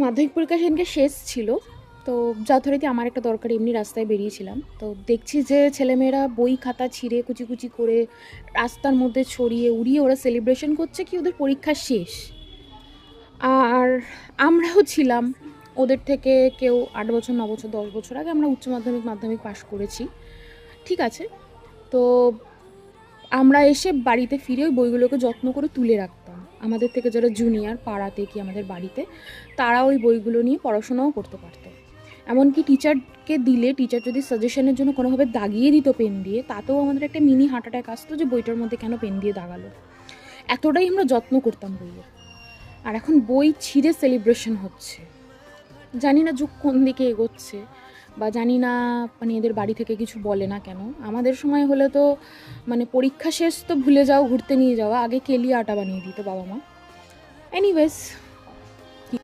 মাধ্যমিক পরীক্ষা সেদিনকে শেষ ছিল, তো যথারীতি আমার একটা দরকার এমনি রাস্তায় বেরিয়েছিলাম। তো দেখছি যে ছেলেমেয়েরা বই খাতা ছিঁড়ে কুচি কুচি করে রাস্তার মধ্যে ছড়িয়ে উড়িয়ে ওরা সেলিব্রেশন করছে কি ওদের পরীক্ষা শেষ। আর আমরাও ছিলাম ওদের থেকে কেউ 8 বছর 9 বছর 10 বছর আগে আমরা উচ্চ মাধ্যমিক পাশ করেছি, ঠিক আছে। তো আমরা এসে বাড়িতে ফিরে ওই বইগুলোকে যত্ন করে তুলে রাখতাম। আমাদের থেকে যারা জুনিয়র পাড়াতে কি আমাদের বাড়িতে, তারা ওই বইগুলো নিয়ে পড়াশোনাও করতে পারতো। এমনকি টিচারকে দিলে টিচার যদি সাজেশনের জন্য কোনোভাবে দাগিয়ে দিত পেন দিয়ে, তাতেও আমাদের একটা মিনি হার্ট অ্যাটাক আসতো যে বইটার মধ্যে কেন পেন দিয়ে দাগালো। এতটাই আমরা যত্ন করতাম বইয়ের। আর এখন বই ছিঁড়ে সেলিব্রেশন হচ্ছে। জানি না যুগ কোন দিকে এগোচ্ছে, বা জানি না মানে এদের বাড়ি থেকে কিছু বলে না কেন। আমাদের সময় হলে তো মানে পরীক্ষা শেষ তো ভুলে যাও, ঘুরতে নিয়ে যাওয়া, আগে কেলি আটা বানিয়ে দিত বাবা মা। এনিওয়েজ,